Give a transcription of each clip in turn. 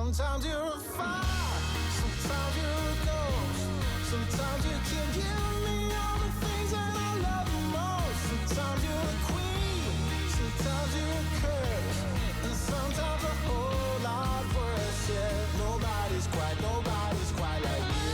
Sometimes you're a fire, sometimes you're a ghost. Sometimes you can give me all the things that I love the most. Sometimes you're a queen, sometimes you're a curse, and sometimes a whole lot worse. Yeah, nobody's quite like you.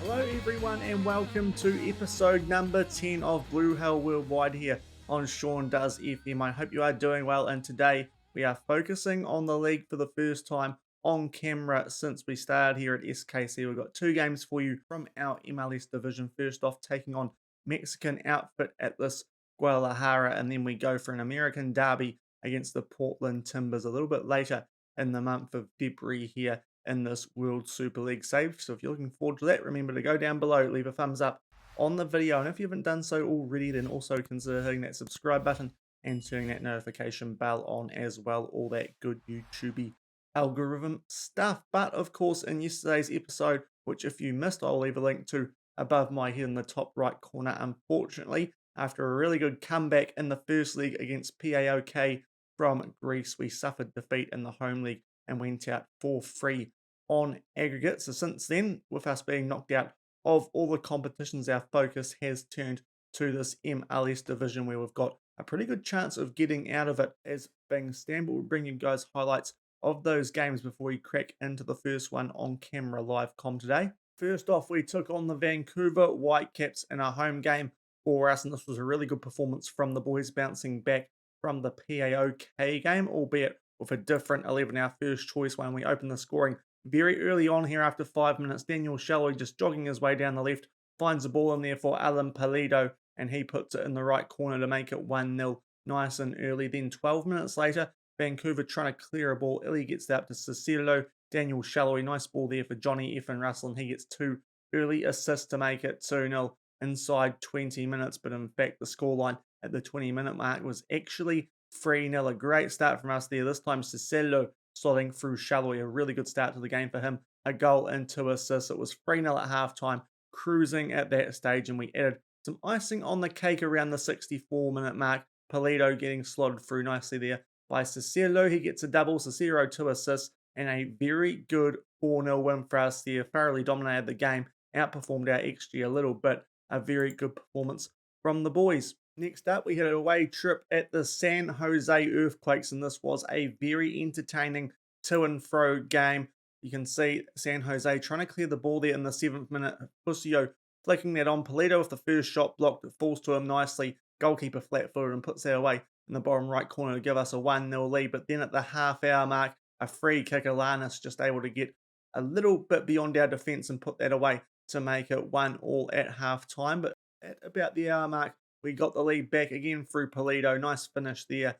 Hello everyone and welcome to episode number 10 of Blue Hell Worldwide here on Shaun Does FM. I hope you are doing well, and today we are focusing on the league for the first time on camera since we started here at SKC. We've got two games for you from our MLS division. First off, taking on Mexican outfit at this Guadalajara, and then we go for an American derby against the Portland Timbers a little bit later in the month of February here in this World Super League save. So if you're looking forward to that, remember to go down below, leave a thumbs up on the video, and if you haven't done so already, then also consider hitting that subscribe button and turning that notification bell on as well. All that good YouTubey algorithm stuff. But of course, in yesterday's episode, which if you missed, I'll leave a link to above my head in the top right corner. Unfortunately, after a really good comeback in the first league against PAOK from Greece, we suffered defeat in the home league and went out 4-3 on aggregate. So since then, with us being knocked out of all the competitions, our focus has turned to this MLS division where we've got a pretty good chance of getting out of it as things stand. But we'll bring you guys highlights of those games before we crack into the first one on camera live com today. First off, we took on the Vancouver Whitecaps in a home game for us, and this was a really good performance from the boys, bouncing back from the PAOK game, albeit with a different 11, our first choice one. We opened the scoring very early on here after 5 minutes. Daniel Shaun just jogging his way down the left, finds the ball in there for Alan Pulido, and he puts it in the right corner to make it 1-0 nice and early. Then 12 minutes later, Vancouver trying to clear a ball. Illy gets that up to Cicillo. Daniel Shaun, nice ball there for Johnny F. and Russell, and he gets 2 early assists to make it 2-0 inside 20 minutes. But in fact, the scoreline at the 20-minute mark was actually 3-0. A great start from us there. This time, Cicillo slotting through Shaun. A really good start to the game for him. A goal and 2 assists. It was 3-0 at halftime, cruising at that stage, and we added some icing on the cake around the 64-minute mark. Pulido getting slotted through nicely there by Cicillo. He gets a double. Cicillo 2 assists, and a very good 4-0 win for us there. Thoroughly dominated the game, outperformed our XG a little bit. A very good performance from the boys. Next up, we had an away trip at the San Jose Earthquakes, and this was a very entertaining to and fro game. You can see San Jose trying to clear the ball there in the 7th minute. Busio flicking that on. Pulido with the first shot blocked. It falls to him nicely. Goalkeeper flat-footed and puts that away in the bottom right corner to give us a 1-0 lead. But then at the half-hour mark, a free kick, Alanis just able to get a little bit beyond our defence and put that away to make it 1-1 at half-time. But at about the hour mark, we got the lead back again through Pulido. Nice finish there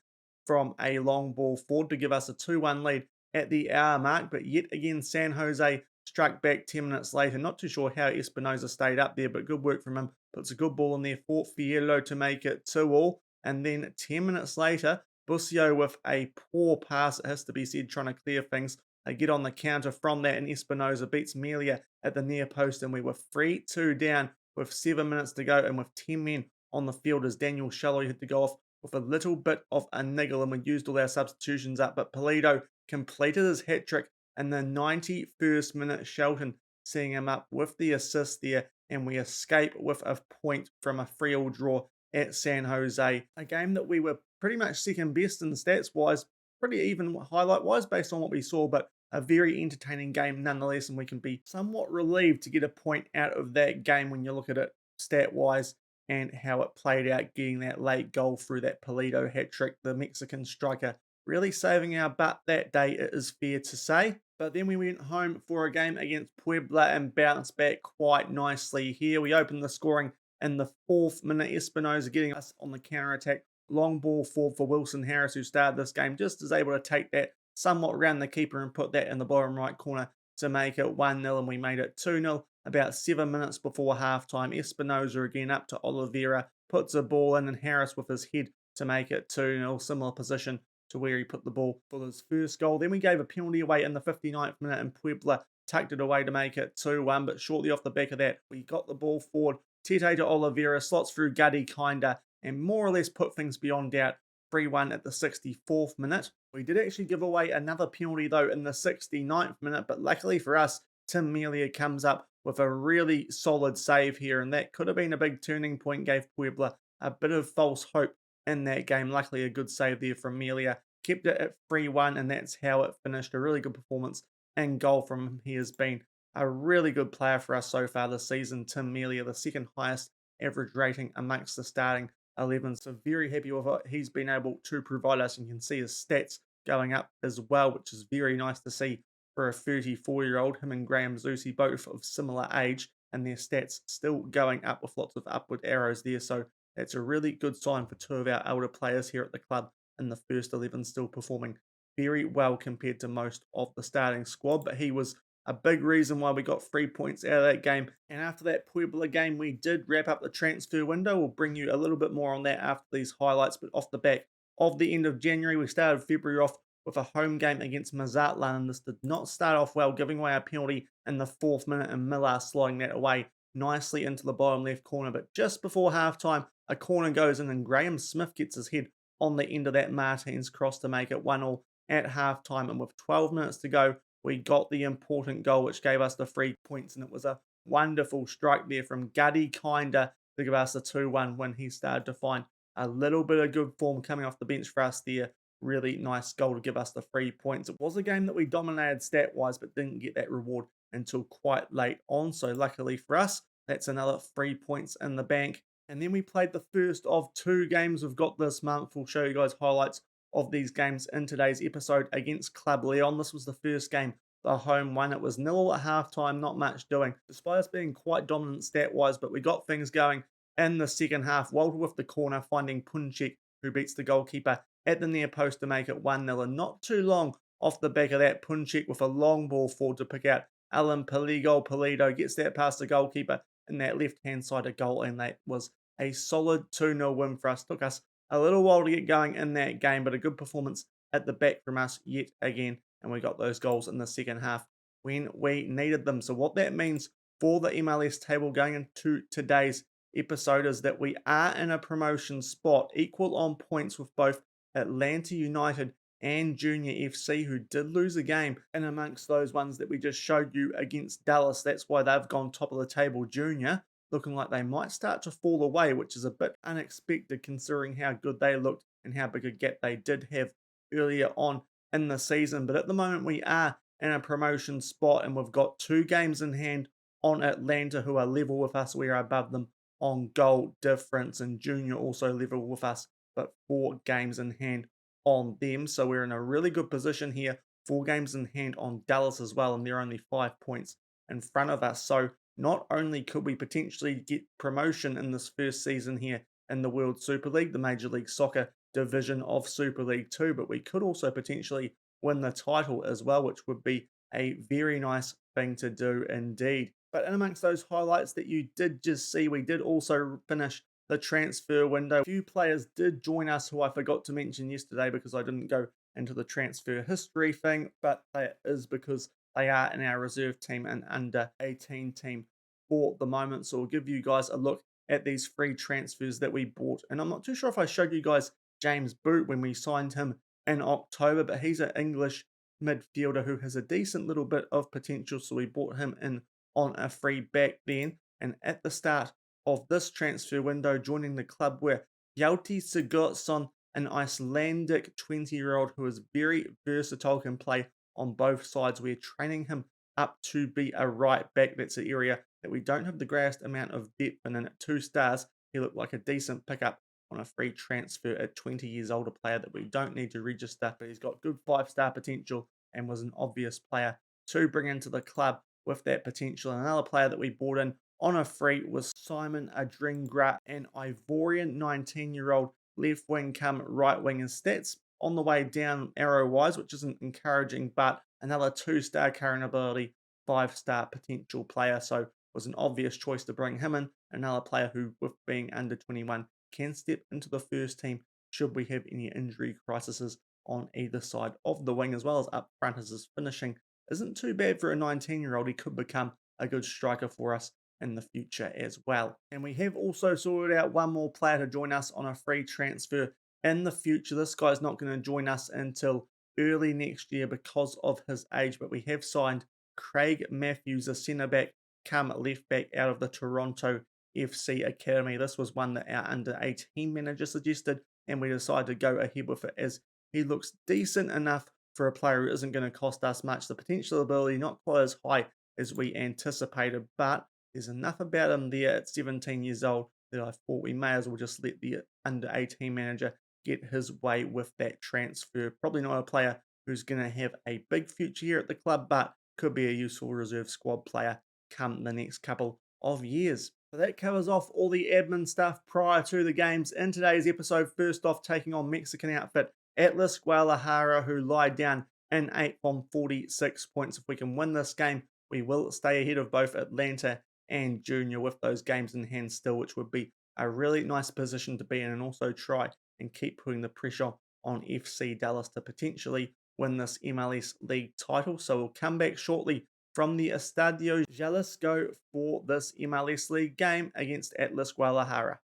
from a long ball forward to give us a 2-1 lead at the hour mark. But yet again, San Jose struck back 10 minutes later. Not too sure how Espinoza stayed up there, but good work from him. Puts a good ball in there for Fiello to make it 2-2. And then 10 minutes later, Busio with a poor pass, it has to be said, trying to clear things. They get on the counter from that, and Espinoza beats Melia at the near post, and we were 3-2 down with 7 minutes to go and with 10 men on the field as Daniel Shaun had to go off with a little bit of a niggle, and we used all our substitutions up. But Pulido completed his hat-trick in the 91st minute, Shelton seeing him up with the assist there, and we escape with a point from a 3-3 draw at San Jose. A game that we were pretty much second best in stats-wise, pretty even highlight-wise based on what we saw, but a very entertaining game nonetheless, and we can be somewhat relieved to get a point out of that game when you look at it stat-wise and how it played out, getting that late goal through that Pulido hat-trick, the Mexican striker really saving our butt that day, it is fair to say. But then we went home for a game against Puebla and bounced back quite nicely here. We opened the scoring in the 4th minute. Espinoza getting us on the counter-attack. Long ball forward for Wilson Harris, who started this game, just is able to take that somewhat around the keeper and put that in the bottom right corner to make it 1-0, and we made it 2-0 about 7 minutes before halftime. Espinoza again up to Oliveira, puts a ball in, and Harris with his head to make it 2-0, similar position to where he put the ball for his first goal. Then we gave a penalty away in the 59th minute, and Puebla tucked it away to make it 2-1, but shortly off the back of that, we got the ball forward. Tete to Oliveira, slots through Guddy Kinda, and more or less put things beyond doubt. 3-1 at the 64th minute. We did actually give away another penalty though in the 69th minute, but luckily for us, Tim Melia comes up with a really solid save here, and that could have been a big turning point, gave Puebla a bit of false hope in that game. Luckily, a good save there from Melia. Kept it at 3-1, and that's how it finished. A really good performance and goal from him. He has been a really good player for us so far this season. Tim Melia, the second highest average rating amongst the starting 11. So very happy with what he's been able to provide us. And you can see his stats going up as well, which is very nice to see for a 34-year-old. Him and Graham Zusi, both of similar age, and their stats still going up with lots of upward arrows there. So that's a really good sign for two of our older players here at the club in the first 11, still performing very well compared to most of the starting squad. But he was a big reason why we got 3 points out of that game. And after that Puebla game, we did wrap up the transfer window. We'll bring you a little bit more on that after these highlights. But off the back of the end of January, we started February off with a home game against Mazatlan, and this did not start off well, giving away a penalty in the 4th minute and Miller sliding that away nicely into the bottom left corner. But just before halftime, a corner goes in and Graham Smith gets his head on the end of that Martins cross to make it 1-1 at halftime. And with 12 minutes to go, we got the important goal, which gave us the 3 points. And it was a wonderful strike there from Guddy Kinder to give us the 2-1 when he started to find a little bit of good form coming off the bench for us there. Really nice goal to give us the 3 points. It was a game that we dominated stat-wise, but didn't get that reward until quite late on. So luckily for us, that's another 3 points in the bank. And then we played the first of 2 games we've got this month. We'll show you guys highlights of these games in today's episode against Club Leon. This was the first game, the home one. It was 0 at halftime, not much doing, despite us being quite dominant stat-wise, but we got things going in the second half. Walter with the corner, finding Punchik, who beats the goalkeeper at the near post to make it 1-0. And not too long off the back of that, Punchik with a long ball forward to pick out Alan Pulido gets that past the goalkeeper in that left-hand side of goal, and that was a solid 2-0 win for us. Took us a little while to get going in that game, but a good performance at the back from us yet again, and we got those goals in the second half when we needed them. So what that means for the MLS table going into today's episode is that we are in a promotion spot, equal on points with both Atlanta United and Junior FC, who did lose a game in amongst those ones that we just showed you against Dallas. That's why they've gone top of the table. Junior looking like they might start to fall away, which is a bit unexpected considering how good they looked and how big a gap they did have earlier on in the season. But at the moment we are in a promotion spot, and we've got 2 games in hand on Atlanta, who are level with us. We are above them on goal difference, and Junior also level with us, but 4 games in hand on them. So we're in a really good position here. 4 games in hand on Dallas as well, and they're only 5 points in front of us. So not only could we potentially get promotion in this first season here in the World Super League, the Major League Soccer division of Super League 2, but we could also potentially win the title as well, which would be a very nice thing to do indeed. But in amongst those highlights that you did just see, we did also finish the transfer window. A few players did join us who I forgot to mention yesterday because I didn't go into the transfer history thing, but that is because they are in our reserve team and under 18 team for the moment. So we'll give you guys a look at these free transfers that we bought. And I'm not too sure if I showed you guys James Boot when we signed him in October, but he's an English midfielder who has a decent little bit of potential. So we bought him in on a free back then. And at the start of this transfer window, joining the club were Hjalti Sigurdsson, an Icelandic 20-year-old who is very versatile, can play on both sides. We're training him up to be a right back. That's an area that we don't have the greatest amount of depth in, and at 2 stars, he looked like a decent pickup on a free transfer at 20 years old, a player that we don't need to register, but he's got good 5-star potential and was an obvious player to bring into the club with that potential. And another player that we bought in on a free was Simon Adringra, an Ivorian 19-year-old left wing come right wing. His stats on the way down arrow wise, which isn't encouraging, but another 2-star current ability, 5-star potential player. So was an obvious choice to bring him in. Another player who, with being under 21, can step into the first team should we have any injury crises on either side of the wing, as well as up front, as his finishing isn't too bad for a 19-year-old. He could become a good striker for us in the future as well. And we have also sorted out one more player to join us on a free transfer in the future. This guy's not going to join us until early next year because of his age, but we have signed Craig Matthews, a centre back come left back out of the Toronto FC Academy. This was one that our under 18 manager suggested, and we decided to go ahead with it as he looks decent enough for a player who isn't going to cost us much. The potential ability not quite as high as we anticipated, but there's enough about him there at 17 years old that I thought we may as well just let the under 18 manager get his way with that transfer. Probably not a player who's going to have a big future here at the club, but could be a useful reserve squad player come the next couple of years. So that covers off all the admin stuff prior to the games in today's episode. First off, taking on Mexican outfit Atlas Guadalajara, who lie down in 8th on 46 points. If we can win this game, we will stay ahead of both Atlanta and Junior with those games in hand still, which would be a really nice position to be in, and also try and keep putting the pressure on FC Dallas to potentially win this MLS League title. So we'll come back shortly from the Estadio Jalisco for this MLS League game against Atlas Guadalajara.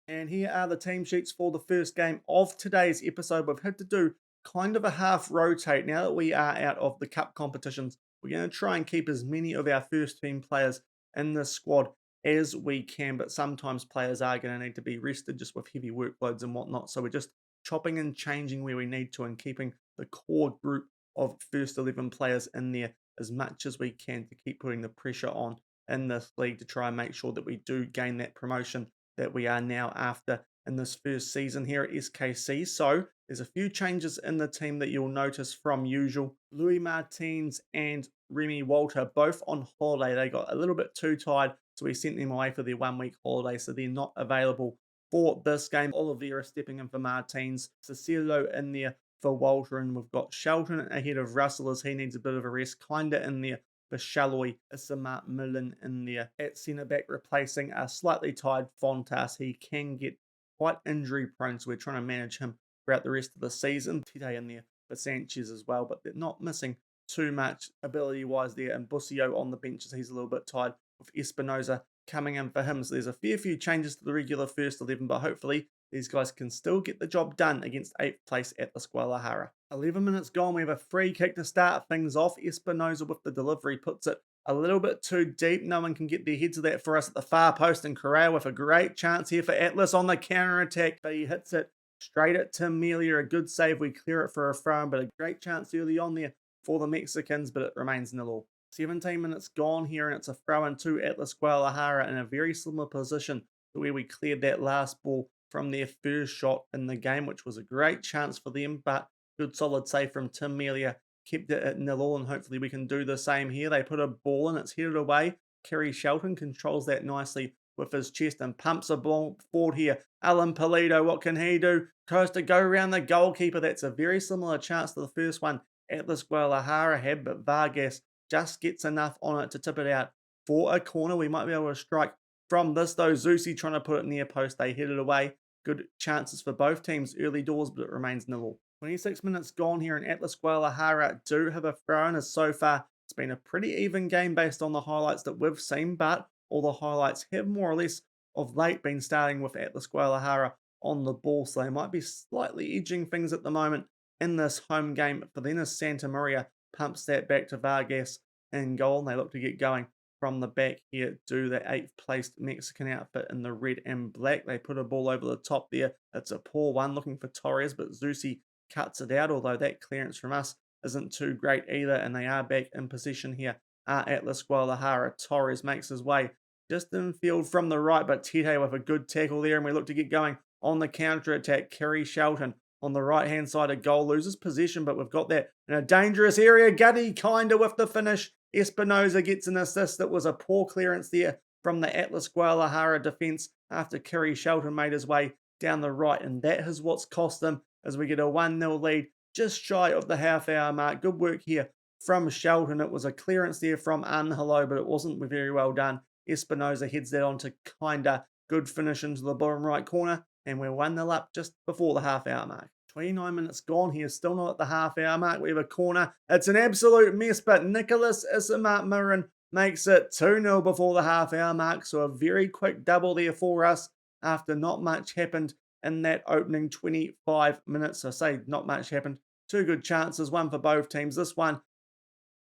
And here are the team sheets for the first game of today's episode. We've had to do kind of a half rotate. Now that we are out of the cup competitions, we're going to try and keep as many of our first team players in the squad as we can, but sometimes players are going to need to be rested just with heavy workloads and whatnot. So we're just chopping and changing where we need to and keeping the core group of first 11 players in there as much as we can to keep putting the pressure on in this league to try and make sure that we do gain that promotion that we are now after in this first season here at SKC. So there's a few changes in the team that you'll notice from usual. Louis Martins and Remy Walter both on holiday. They got a little bit too tired, so we sent them away for their 1 week holiday, so they're not available for this game. Oliveira stepping in for Martins, Cicillo in there for Walter, and we've got Shelton ahead of Russell as he needs a bit of a rest, kinda in there for Shalloy. Isama Millen in there at centre back, replacing a slightly tired Fontas. He can get quite injury prone, so we're trying to manage him throughout the rest of the season. Tite in there for Sanchez as well, but they're not missing too much ability wise there. And Busio on the bench as he's a little bit tired, with Espinoza coming in for him. So there's a fair few changes to the regular first 11, but hopefully these guys can still get the job done against 8th place Atlas Guadalajara. 11 minutes gone. We have a free kick to start things off. Espinoza with the delivery puts it a little bit too deep. No one can get their heads of that for us at the far post, and Correa with a great chance here for Atlas on the counter-attack, but he hits it straight at Tim Melia. A good save. We clear it for a throw, but a great chance early on there for the Mexicans, but it remains 0-0. 17 minutes gone here, and it's a throw in to Atlas Guadalajara in a very similar position to where we cleared that last ball from their first shot in the game, which was a great chance for them, but good solid save from Tim Melia kept it at 0-0, and hopefully we can do the same here. They put a ball in, it's headed away. Kerry Shelton controls that nicely with his chest and pumps a ball forward here. Alan Pulido, what can he do? Tries to go around the goalkeeper. That's a very similar chance to the first one Atlas Guadalajara had, but Vargas just gets enough on it to tip it out for a corner. We might be able to strike from this though. Zusi trying to put it near post. They headed away. Good chances for both teams early doors, but it remains 0-0. 26 minutes gone here, and Atlas Guadalajara do have a throw in, as so far it's been a pretty even game based on the highlights that we've seen, but all the highlights have more or less of late been starting with Atlas Guadalajara on the ball, so they might be slightly edging things at the moment in this home game for them as Santa Maria pumps that back to Vargas in goal, and they look to get going from the back here. Do the 8th placed Mexican outfit in the red and black. They put a ball over the top there. It's a poor one looking for Torres, but Zusi cuts it out, although that clearance from us isn't too great either, and they are back in possession here. Atlas Guadalajara. Torres makes his way just in field from the right, but Tite with a good tackle there, and we look to get going on the counter-attack. Kerry Shelton on the right-hand side of goal loses possession, but we've got that in a dangerous area. Gutty kinda with the finish. Espinoza gets an assist. That was a poor clearance there from the Atlas Guadalajara defence after Kerry Shelton made his way down the right, and that is what's cost them as we get a 1-0 lead just shy of the half-hour mark. Good work here from Shelton. It was a clearance there from Angelo, but it wasn't very well done. Espinoza heads that on to kinda good finish into the bottom right corner, and we're 1-0 up just before the half-hour mark. 29 minutes gone here, still not at the half-hour mark. We have a corner. It's an absolute mess, but Nicholas Isama makes it 2-0 before the half-hour mark, so a very quick double there for us after not much happened in that opening 25 minutes. So say not much happened. Two good chances, one for both teams. This one,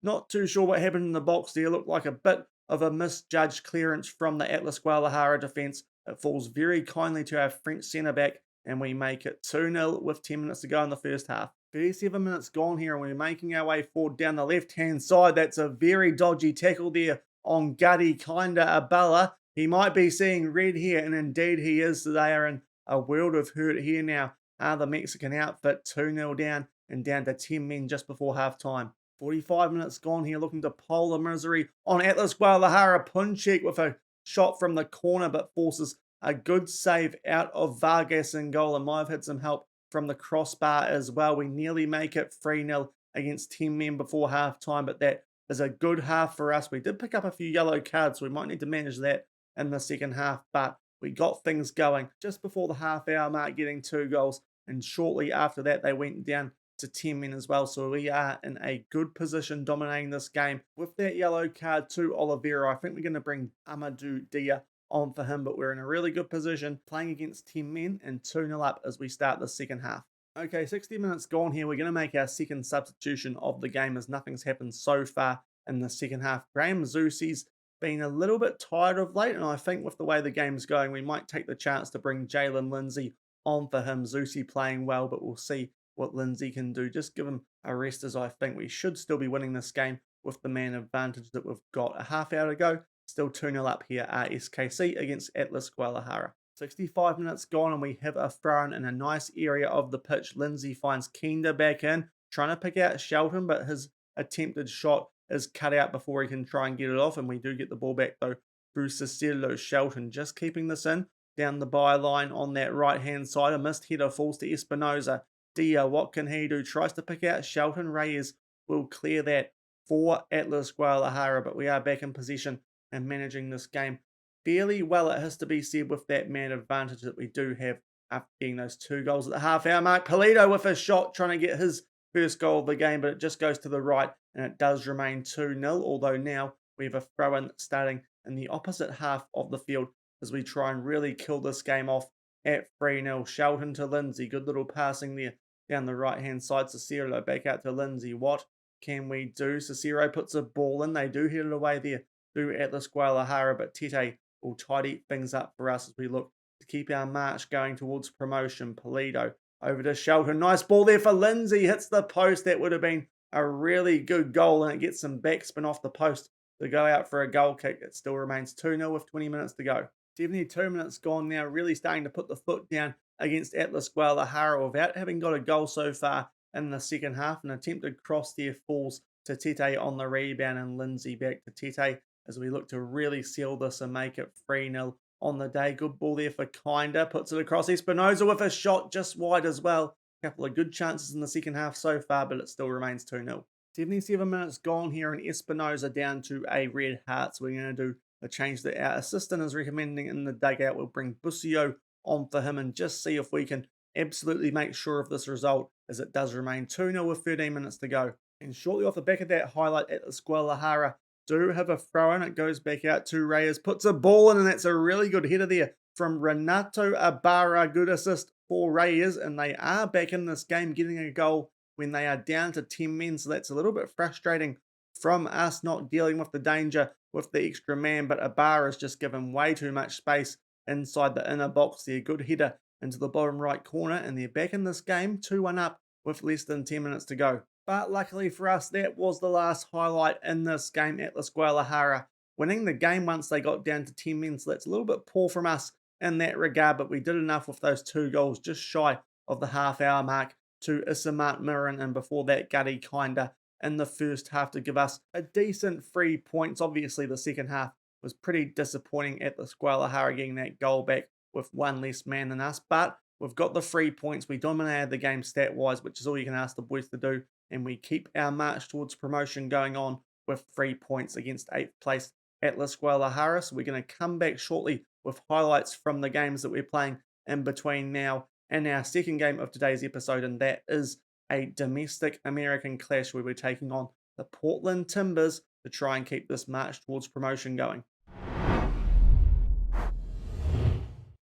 not too sure what happened in the box there. Looked like a bit of a misjudged clearance from the Atlas Guadalajara defence. It falls very kindly to our French centre-back, and we make it 2-0 with 10 minutes to go in the first half. 37 minutes gone here, and we're making our way forward down the left-hand side. That's a very dodgy tackle there on Gutty Kinda Abella. He might be seeing red here, and indeed he is. So they are in a world of hurt here now. The Mexican outfit 2-0 down and down to 10 men just before half-time. 45 minutes gone here, looking to pole the misery on Atlas Guadalajara. Punchek with a shot from the corner, but forces a good save out of Vargas in goal, and might have had some help from the crossbar as well. We nearly make it 3-0 against 10 men before half-time, but that is a good half for us. We did pick up a few yellow cards, so we might need to manage that in the second half, but we got things going just before the half-hour mark, getting 2 goals, and shortly after that they went down to 10 men as well. So we are in a good position dominating this game. With that yellow card to Oliveira, I think we're going to bring Amadou Dia on for him, but we're in a really good position playing against 10 men and 2-0 up as we start the second half. Okay, 60 minutes gone here. We're going to make our second substitution of the game as nothing's happened so far in the second half. Graham Zusi's been a little bit tired of late, and I think with the way the game's going, we might take the chance to bring Jalen Lindsay on for him. Zusi playing well, but we'll see what Lindsay can do. Just give him a rest, as I think we should still be winning this game with the man advantage that we've got. A half hour to go, still 2-0 up here at SKC against Atlas Guadalajara. 65 minutes gone, and we have a throw in a nice area of the pitch. Lindsay finds Kenda back in, trying to pick out Shelton, but his attempted shot is cut out before he can try and get it off, and we do get the ball back though through Cicelo. Shelton just keeping this in down the byline on that right hand side. A missed header falls to Espinoza. Dia, what can he do? Tries to pick out Shelton. Reyes will clear that for Atlas Guadalajara, but we are back in possession and managing this game fairly well, it has to be said, with that man advantage that we do have after getting those 2 goals at the half-hour mark. Polito with a shot trying to get his first goal of the game, but it just goes to the right, and it does remain 2-0, although now we have a throw-in starting in the opposite half of the field as we try and really kill this game off at 3-0. Shelton to Lindsay. Good little passing there down the right-hand side. Cicero back out to Lindsay. What can we do? Cicero puts a ball in. They do hit it away there through Atlas Guadalajara, but Tete will tidy things up for us as we look to keep our march going towards promotion. Polito over to Shelton. Nice ball there for Lindsay. Hits the post. That would have been a really good goal, and it gets some backspin off the post to go out for a goal kick. It still remains 2-0 with 20 minutes to go. 72 minutes gone now, really starting to put the foot down against Atlas Guadalajara without having got a goal so far in the second half. An attempted cross there falls to Tete on the rebound, and Lindsay back to Tete as we look to really seal this and make it 3-0 on the day. Good ball there for Kinda, puts it across. Espinoza with a shot just wide as well. A couple of good chances in the second half so far, but it still remains 2-0. 77 minutes gone here, and Espinoza down to a red heart. So we're going to do a change that our assistant is recommending in the dugout. We'll bring Busio on for him and just see if we can absolutely make sure of this result, as it does remain 2-0 with 13 minutes to go. And shortly off the back of that highlight, Atlas Guadalajara do have a throw in. It goes back out to Reyes, puts a ball in, and that's a really good header there from Renato Ibarra. Good assist for Reyes, and they are back in this game, getting a goal when they are down to 10 men. So that's a little bit frustrating from us not dealing with the danger with the extra man, but Ibarra's just given way too much space inside the inner box there. Good header into the bottom right corner, and they're back in this game, 2-1 up with less than 10 minutes to go. But luckily for us, that was the last highlight in this game. Atlas Guadalajara winning the game once they got down to 10 men, so that's a little bit poor from us in that regard, but we did enough with those 2 goals just shy of the half-hour mark to Isamat Miran, and before that, Gutty Kinda in the first half to give us a decent 3 points. Obviously, the second half was pretty disappointing at the Guadalajara getting that goal back with 1 less man than us, but we've got the 3 points. We dominated the game stat-wise, which is all you can ask the boys to do, and we keep our march towards promotion going on with 3 points against 8th place Atlas Guadalajara. So we're going to come back shortly with highlights from the games that we're playing in between now and our second game of today's episode, and that is a domestic American clash where we're taking on the Portland Timbers to try and keep this march towards promotion going.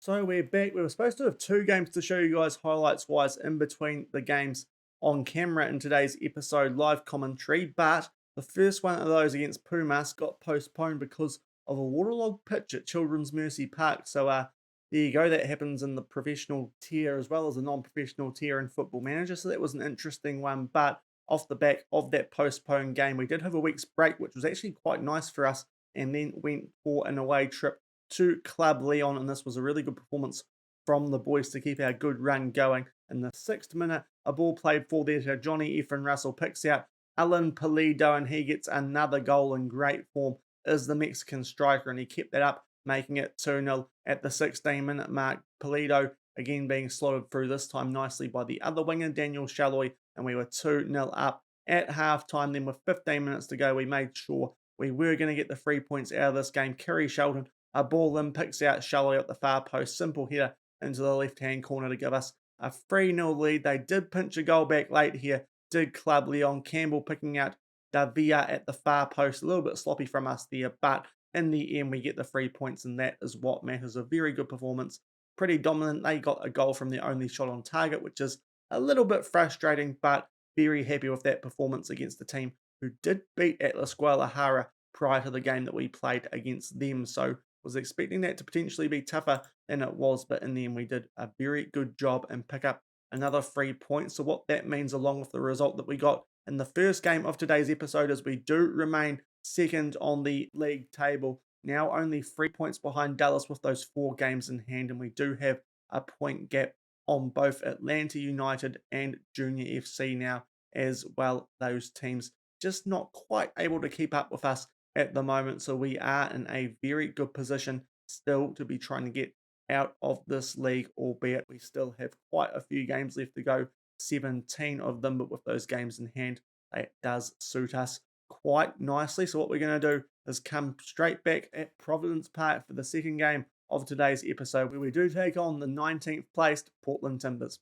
So we're back. We were supposed to have two games to show you guys highlights wise in between the games on camera in today's episode live commentary, but the first one of those against Pumas got postponed because of a waterlogged pitch at Children's Mercy Park. So there you go. That happens in the professional tier as well as the non-professional tier in Football Manager. So that was an interesting one. But off the back of that postponed game, we did have a week's break, which was actually quite nice for us, and then went for an away trip to Club Leon, and this was a really good performance from the boys to keep our good run going. In the 6th minute, a ball played for there to Johnny Efren Russell picks out Alan Pulido, and he gets another goal in great form as the Mexican striker, and he kept that up, making it 2-0 at the 16-minute mark. Pulido again being slotted through, this time nicely by the other winger, Daniel Shalloy, and we were 2-0 up at halftime. Then with 15 minutes to go, we made sure we were going to get the 3 points out of this game. Kerry Shelton, a ball in, picks out Shalloy at the far post. Simple header into the left-hand corner to give us a 3-0 lead. They did pinch a goal back late here, did Club Leon. Campbell picking out Davia at the far post. A little bit sloppy from us there, but in the end, we get the 3 points, and that is what matters. A very good performance. Pretty dominant. They got a goal from their only shot on target, which is a little bit frustrating, but very happy with that performance against the team who did beat Atlas Guadalajara prior to the game that we played against them. So was expecting that to potentially be tougher than it was, but in the end we did a very good job and pick up another 3 points. So what that means, along with the result that we got in the first game of today's episode, is we do remain second on the league table, now only 3 points behind Dallas with those 4 games in hand, and we do have a point gap on both Atlanta United and Junior FC now as well. Those teams just not quite able to keep up with us at the moment, so we are in a very good position still to be trying to get out of this league, albeit we still have quite a few games left to go, 17 of them, but with those games in hand, it does suit us quite nicely. So what we're going to do is come straight back at Providence Park for the second game of today's episode, where we do take on the 19th placed Portland Timbers.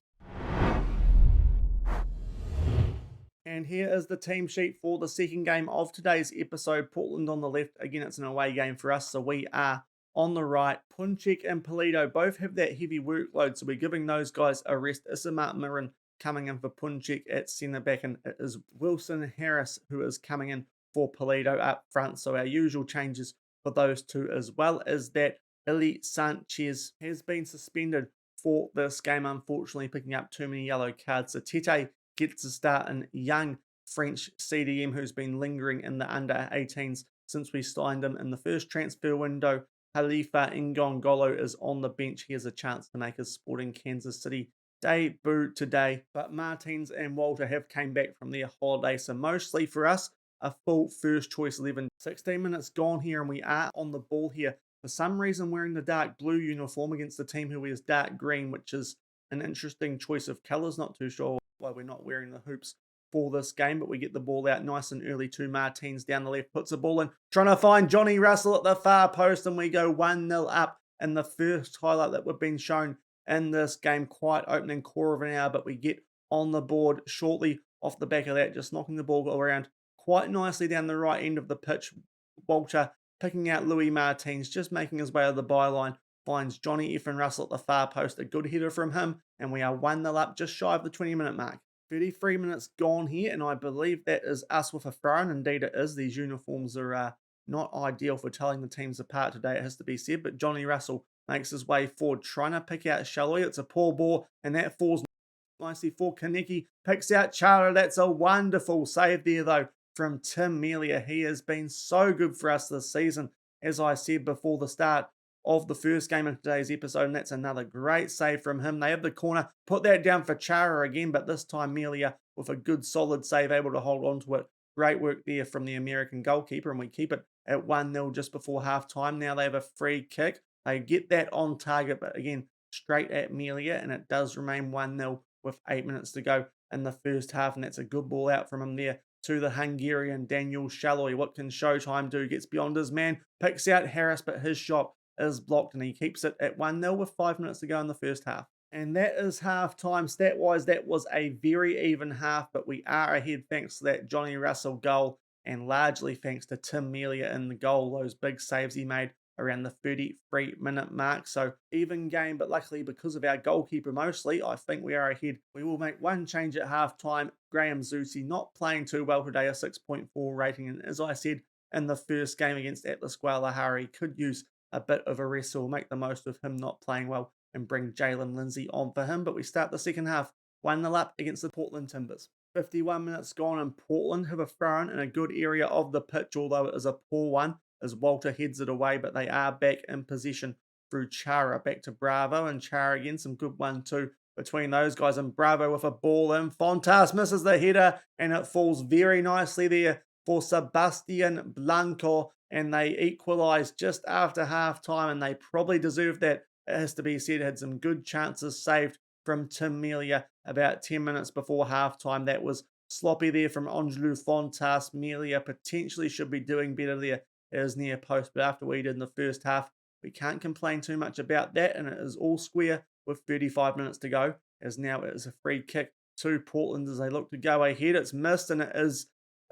And here is the team sheet for the second game of today's episode. Portland on the left. Again, it's an away game for us, so we are on the right. Punchek and Pulido both have that heavy workload, so we're giving those guys a rest. Isamat Miran coming in for Punchek at centre back, and it is Wilson Harris who is coming in for Pulido up front. So our usual changes for those two, as well as that Ili Sanchez has been suspended for this game, unfortunately picking up too many yellow cards. So Tete gets a start, in young French CDM who's been lingering in the under-18s since we signed him in the first transfer window. Halifa Ngongolo is on the bench. He has a chance to make his Sporting Kansas City debut today. But Martins and Walter have came back from their holiday, so mostly for us, a full first choice 11. 16 minutes gone here, and we are on the ball here. For some reason, wearing the dark blue uniform against the team who wears dark green, which is an interesting choice of colours. Not too sure why we're not wearing the hoops for this game, but we get the ball out nice and early to Martins down the left, puts the ball in, trying to find Johnny Russell at the far post, and we go 1-0 up in the first highlight that we've been shown in this game. Quite opening core of an hour, but we get on the board shortly off the back of that, just knocking the ball around quite nicely down the right end of the pitch. Walter picking out Louis Martins, just making his way to the byline, finds Johnny Efren Russell at the far post, a good header from him, and we are 1-0 up just shy of the 20-minute mark. 33 minutes gone here, and I believe that is us with a throw-in. Indeed it is. These uniforms are not ideal for telling the teams apart today, it has to be said, but Johnny Russell makes his way forward, trying to pick out Shalloy. It's a poor ball, and that falls nicely for Kaneki. Picks out Chara. That's a wonderful save there, though, from Tim Melia. He has been so good for us this season, as I said before the start of the first game of today's episode, and that's another great save from him. They have the corner, put that down for Chara again, but this time Melia with a good solid save, able to hold on to it. Great work there from the American goalkeeper, and we keep it at 1-0 just before half-time. Now they have a free kick. They get that on target, but again, straight at Melia, and it does remain 1-0 with 8 minutes to go in the first half, and that's a good ball out from him there to the Hungarian Daniel Shalloy. What can Showtime do? Gets beyond his man, picks out Harris, but his shot is blocked, and he keeps it at 1-0 with 5 minutes to go in the first half. And that is half-time. Stat-wise, that was a very even half, but we are ahead thanks to that Johnny Russell goal, and largely thanks to Tim Melia in the goal. Those big saves he made around the 33-minute mark. So even game, but luckily because of our goalkeeper mostly, I think we are ahead. We will make one change at halftime. Graham Zusi not playing too well today, a 6.4 rating. And as I said in the first game against Atlas Guadalajara, he could use a bit of a rest. So we'll make the most of him not playing well and bring Jalen Lindsay on for him. But we start the second half 1-0 up against the Portland Timbers. 51 minutes gone and Portland have a throw in a good area of the pitch, although it is a poor one as Walter heads it away, but they are back in possession through Chara. Back to Bravo and Chara again, some good 1-2 between those guys, and Bravo with a ball in. Fontas misses the header and it falls very nicely there for Sebastian Blanco, and they equalise just after half time, and they probably deserve that. It has to be said, had some good chances saved from Tim Melia about 10 minutes before halftime. That was sloppy there from Angelou Fontas. Melia potentially should be doing better there as near post, but after we did in the first half, we can't complain too much about that, and it is all square with 35 minutes to go, as now it is a free kick to Portland as they look to go ahead. It's missed, and it is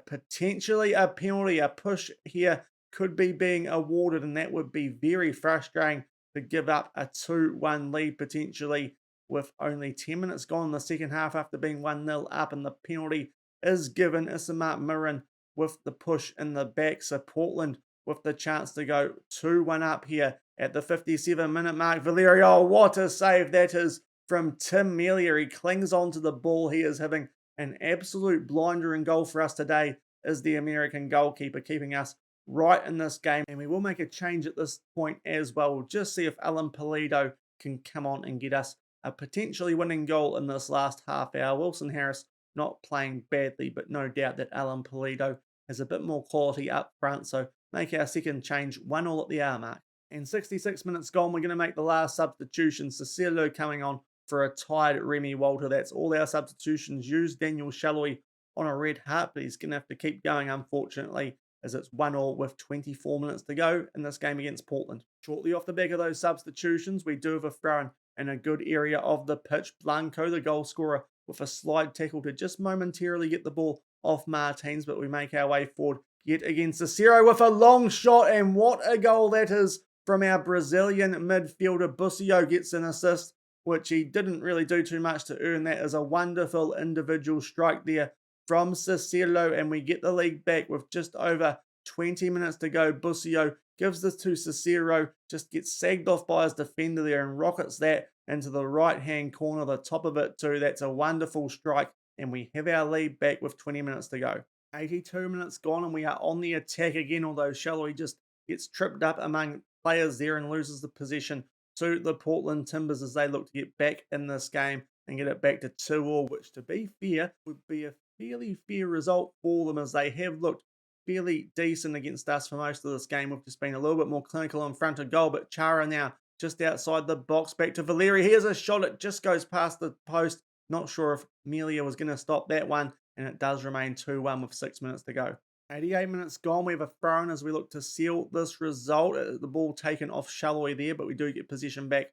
potentially a penalty. A push here could be being awarded, and that would be very frustrating to give up a 2-1 lead potentially with only 10 minutes gone in the second half after being 1-0 up, and the penalty is given. Issamat Miran with the push in the back, so Portland with the chance to go 2-1 up here at the 57-minute mark. Valerio, what a save that is from Tim Melia. He clings onto the ball. He is having an absolute blinder in goal for us today, is the American goalkeeper, keeping us right in this game. And we will make a change at this point as well. We'll just see if Alan Pulido can come on and get us a potentially winning goal in this last half hour. Wilson Harris not playing badly, but no doubt that Alan Pulido has a bit more quality up front. So make our second change 1-1 at the hour mark. And 66 minutes gone, we're going to make the last substitution. Cicero coming on for a tied Remy Walter. That's all our substitutions used. Daniel Shalloy on a red heart, but he's going to have to keep going, unfortunately, as it's 1-1 with 24 minutes to go in this game against Portland. Shortly off the back of those substitutions, we do have a throw in a good area of the pitch. Blanco, the goal scorer, with a slide tackle to just momentarily get the ball off Martins, but we make our way forward yet again. Cicero with a long shot, and what a goal that is from our Brazilian midfielder. Busio gets an assist, which he didn't really do too much to earn. That is a wonderful individual strike there from Cicero, and we get the league back with just over 20 minutes to go. Busio gives this to Cicero, just gets sagged off by his defender there and rockets that into the right-hand corner, the top of it too. That's a wonderful strike, and we have our lead back with 20 minutes to go. 82 minutes gone, and we are on the attack again, although Shalloy just gets tripped up among players there and loses the possession to the Portland Timbers as they look to get back in this game and get it back to 2-2, which, to be fair, would be a fairly fair result for them, as they have looked fairly decent against us for most of this game. We've just been a little bit more clinical in front of goal, but Chara now just outside the box, back to Valeri. Here's a shot, it just goes past the post. Not sure if Melia was going to stop that one, and it does remain 2-1 with 6 minutes to go. 88 minutes gone, we have a throw-in as we look to seal this result. The ball taken off Shalloy there, but we do get possession back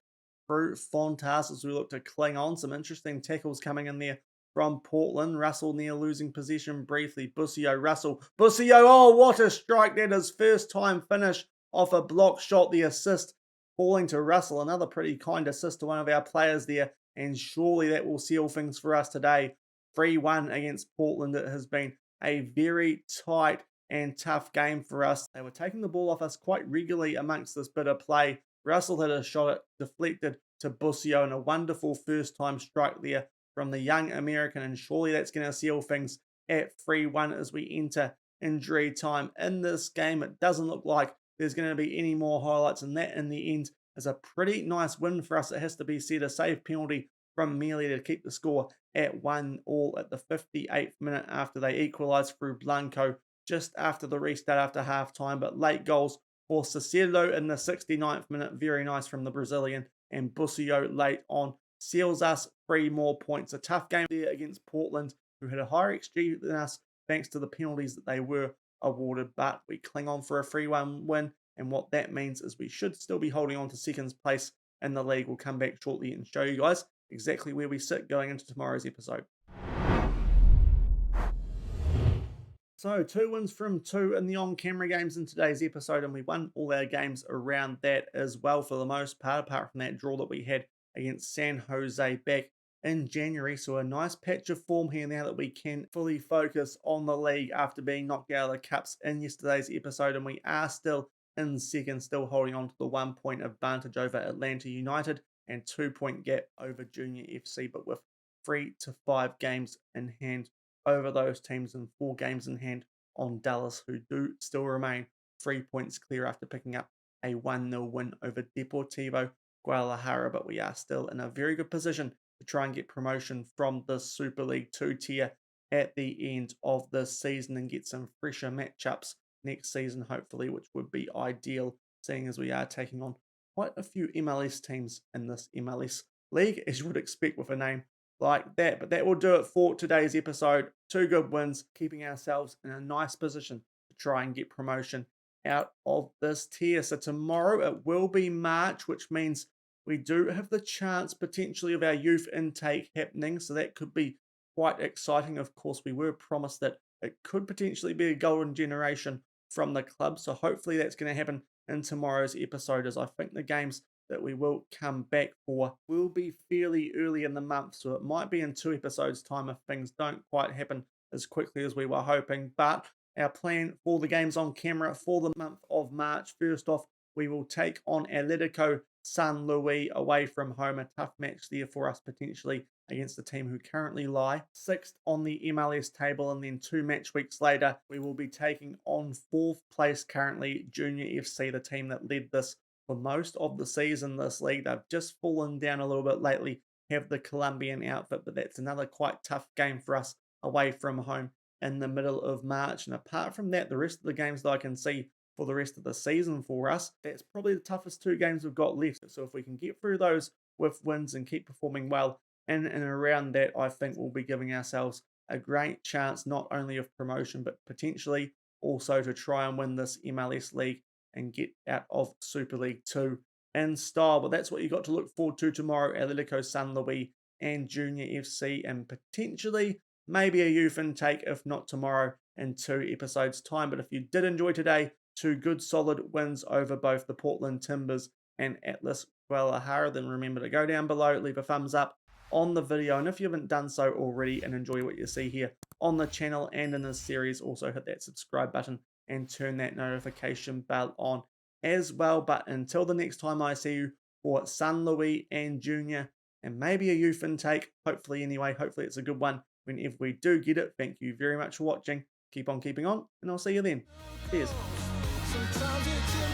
through Fontas as we look to cling on. Some interesting tackles coming in there from Portland. Russell near losing possession briefly. Busio, Russell. Busio, oh, what a strike. That is first time finish off a block shot. The assist falling to Russell. Another pretty kind assist to one of our players there, and surely that will seal things for us today. 3-1 against Portland. It has been a very tight and tough game for us. They were taking the ball off us quite regularly amongst this bit of play. Russell had a shot at deflected to Busio, and a wonderful first time strike there from the young American, and surely that's going to seal things at 3-1 as we enter injury time in this game. It doesn't look like there's going to be any more highlights, and that in the end is a pretty nice win for us. It has to be said, a save penalty from Mealy to keep the score at 1-1 at the 58th minute after they equalised through Blanco just after the restart after half-time. But late goals for Cicero in the 69th minute, very nice from the Brazilian, and Busio late on seals us 3 more points. A tough game there against Portland, who had a higher XG than us thanks to the penalties that they were awarded, but we cling on for a 3-1 win, and what that means is we should still be holding on to second place in the league. We'll come back shortly and show you guys exactly where we sit going into tomorrow's episode. So, 2 wins from 2 in the on-camera games in today's episode, and we won all our games around that as well for the most part, apart from that draw that we had against San Jose back in January. So a nice patch of form here now that we can fully focus on the league after being knocked out of the cups in yesterday's episode, and we are still in second, still holding on to the 1 point advantage over Atlanta United and 2 point gap over Junior FC, but with 3 to 5 games in hand over those teams and 4 games in hand on Dallas, who do still remain 3 points clear after picking up a 1-0 win over Deportivo Guadalajara. But we are still in a very good position to try and get promotion from the Super League 2 tier at the end of the season and get some fresher matchups next season, hopefully, which would be ideal, seeing as we are taking on quite a few MLS teams in this MLS league, as you would expect with a name like that. But that will do it for today's episode. 2 good wins, keeping ourselves in a nice position to try and get promotion out of this tier. So tomorrow it will be March, which means we do have the chance potentially of our youth intake happening. So that could be quite exciting. Of course, we were promised that it could potentially be a golden generation from the club. So hopefully that's going to happen in tomorrow's episode, as I think the games that we will come back for will be fairly early in the month. So it might be in 2 episodes' time if things don't quite happen as quickly as we were hoping. But our plan for the games on camera for the month of March, first off, we will take on Atletico San Luis away from home. A tough match there for us potentially against the team who currently lie 6th on the MLS table. And then 2 match weeks later, we will be taking on 4th place currently Junior FC, the team that led this for most of the season this league. They've just fallen down a little bit lately, have the Colombian outfit, but that's another quite tough game for us away from home in the middle of March. And apart from that, the rest of the games that I can see for the rest of the season for us, that's probably the toughest 2 games we've got left. So if we can get through those with wins and keep performing well in and around that, I think we'll be giving ourselves a great chance not only of promotion, but potentially also to try and win this MLS league and get out of Super League 2 in style. But that's what you got to look forward to tomorrow: Atletico San Luis and Junior FC, and potentially maybe a youth intake, if not tomorrow, in 2 episodes' time. But if you did enjoy today, 2 good solid wins over both the Portland Timbers and Atlas Guadalajara, then remember to go down below, leave a thumbs up on the video, and if you haven't done so already and enjoy what you see here on the channel and in this series, also hit that subscribe button and turn that notification bell on as well. But until the next time I see you for San Luis and Junior, and maybe a youth intake, hopefully anyway, hopefully it's a good one whenever we do get it. Thank you very much for watching. Keep on keeping on, and I'll see you then. Cheers. Sometimes you can